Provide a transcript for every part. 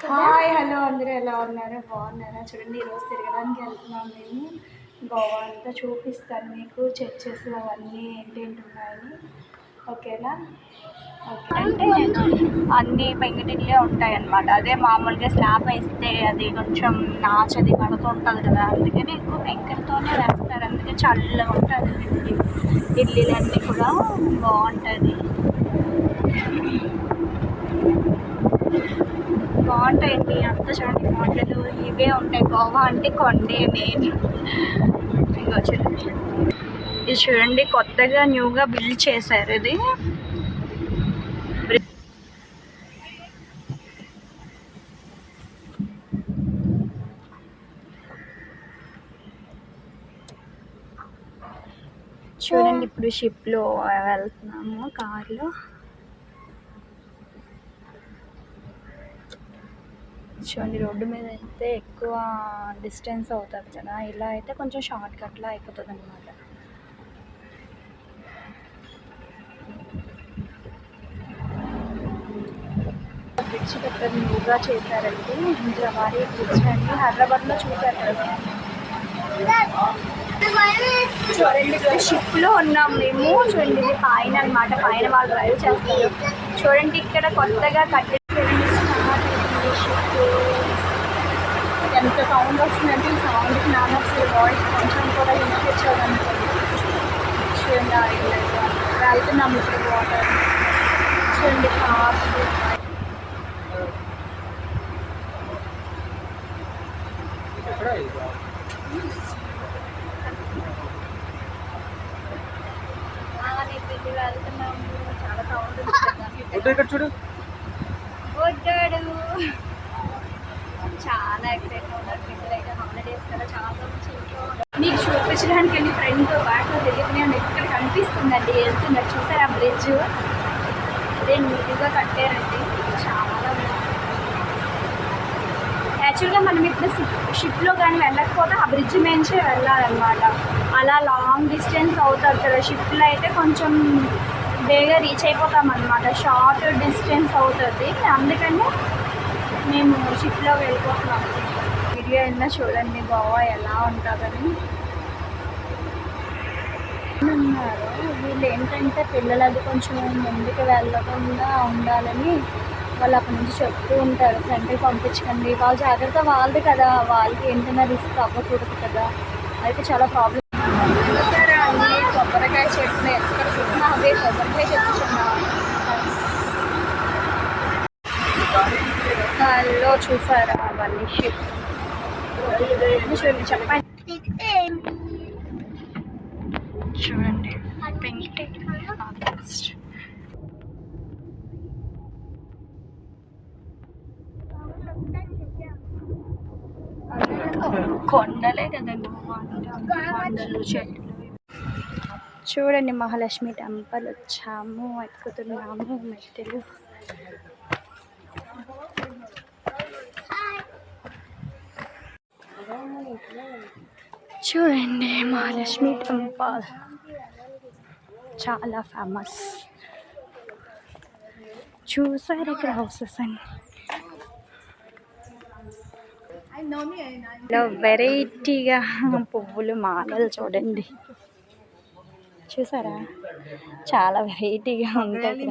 Hi hello అందరూ ఎలా ఉన్నారు? బాగున్నారా? చూడండి ఈరోజు తిరగడానికి వెళ్తున్నాం మేము. గోవా అంతా చూపిస్తాను మీకు, చర్చెస్ అవన్నీ ఏంటేంటి ఉన్నాయని. ఓకేనా? ఓకే అంటే అన్నీ పెంకుటిల్లే ఉంటాయి అన్నమాట. అదే మామూలుగా స్లాబ్ వేస్తే అది కొంచెం నాచది పడుతూ ఉంటుంది కదా, అందుకని ఎక్కువ పెంకులతోనే వేస్తారు. అందుకే చల్లగా ఉంటుంది ఇల్లులన్నీ కూడా బాగుంటుంది. బాగుంటాయండి అంతా. చూడండి కొండలు ఇవే ఉంటాయి. గోవా అంటే కొండే మెయిన్. ఇంకా చూడండి, ఇది చూడండి కొత్తగా న్యూగా బిల్డ్ చేశారు ఇది. చూడండి ఇప్పుడు షిప్లో వెళ్తున్నాము కార్లో. చూడండి రోడ్డు మీద అయితే ఎక్కువ డిస్టెన్స్ అవుతుంది కదా, ఇలా అయితే కొంచెం షార్ట్ కట్లో అయిపోతుంది అనమాట. బ్రిడ్జ్ పెద్ద న్యూగా చేశారండి, ఇంద్రవారి బ్రిడ్జ్ అండి. హైదరాబాద్లో చూసారు కదా. చూడండి ఇక్కడ షిప్లో ఉన్నాం మేము. చూడండి ఇది పైన అనమాట, పైన వాళ్ళు డ్రైవ్ చేస్తారు. చూడండి ఇక్కడ కొత్తగా కట్టే షిప్ ఎంత సౌండ్ వస్తుందంటే ఈ సౌండ్కి నాకు అసలు వాయిస్ కొంచెం కూడా వినిపించదనుకోండి. చూడండి వెళ్తున్నాము ఇప్పుడు వాటర్. చూడండి కార్స్ వెళ్తున్నాము. చాలా సౌండ్ చూడు. చాలా ఎక్సైట్ అవుతారు పిల్లలు అయితే. హాలిడేస్ కదా, చాలా మంచి ఇంట్లో మీకు చూపించడానికి వెళ్ళి ఫ్రెండ్తో బ్యాగ్లో తెలియదు. ఇక్కడ కనిపిస్తుందండి వెళ్తున్నారు. చూసారు ఆ బ్రిడ్జ్ అదే నీట్గా కట్టారండి, చాలా బాగుంది. యాక్చువల్గా మనం ఇప్పుడు షిప్లో కానీ వెళ్ళకపోతే ఆ బ్రిడ్జ్ మేంచే వెళ్ళాలన్నమాట. అలా లాంగ్ డిస్టెన్స్ అవుతుంది కదా. షిప్లో అయితే కొంచెం బేగా రీచ్ అయిపోతాం అన్నమాట, షార్ట్ డిస్టెన్స్ అవుతుంది. అందుకని మేము షిప్లో వెళ్ళిపోతున్నాం. వీడియో అయినా చూడండి గోవా ఎలా ఉంటుందని. ఉన్నారు వీళ్ళు ఏంటంటే పిల్లలది కొంచెం ముందుకు వెళ్ళకుండా ఉండాలని వాళ్ళు అక్కడి నుంచి చెప్తూ ఉంటారు, ఫ్రెండ్కి పంపించకండి. వాళ్ళు జాగ్రత్త వాళ్ళది కదా, వాళ్ళకి ఏంటన్నా రిస్క్ అవ్వకూడదు కదా. అయితే చాలా ప్రాబ్లం. అన్నీ కొబ్బరికాయ చెట్లు ఎక్కడ చూసినా అవే కొబ్బరికాయ చెట్లు లో చూసారా అవన్నీ షిప్. చూడండి చెప్పండి. చూడండి కొండలే కదండి, కొండలు చెట్లు. చూడండి మహాలక్ష్మి టెంపుల్ వచ్చాము, ఎక్కుతున్నాము మెట్టెలు. చూడండి మహాలక్ష్మి టెంపుల్ చాలా ఫేమస్. చూసారు ఇక్కడ హౌసెస్ అని. వెరైటీగా పువ్వులు మాలలు చూడండి, చూసారా చాలా వెరైటీగా ఉంటాయి.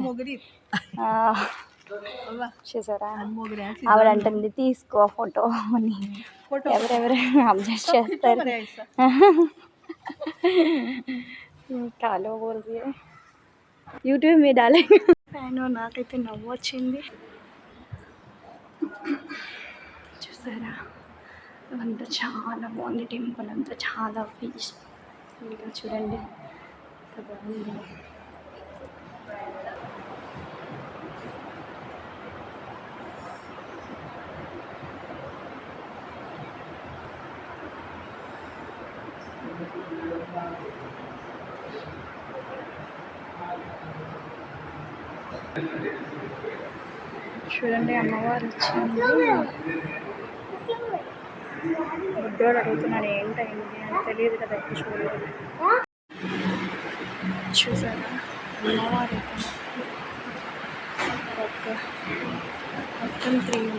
చూసారా ఆవిడంటుంది తీసుకో ఫోటో అని. ఎవరెవరు అబ్జెక్ట్ చేస్తారు. కాలో బోల్ది యూట్యూబ్ మీద ఫ్యాన్. నాకైతే నవ్వు వచ్చింది. చూసారా అంతా చాలా బాగుంది. టెంపుల్ అంతా చాలా పీస్ఫుల్గా చూడండి బాగుంది. చూడండి అమ్మవారు వచ్చింది. బుడ్డోడు అడుగుతున్నాడు ఏంటైంది అని, తెలియదు కదా ఎక్కువ చూడలేదు. చూసారా అమ్మవారు మొత్తం 3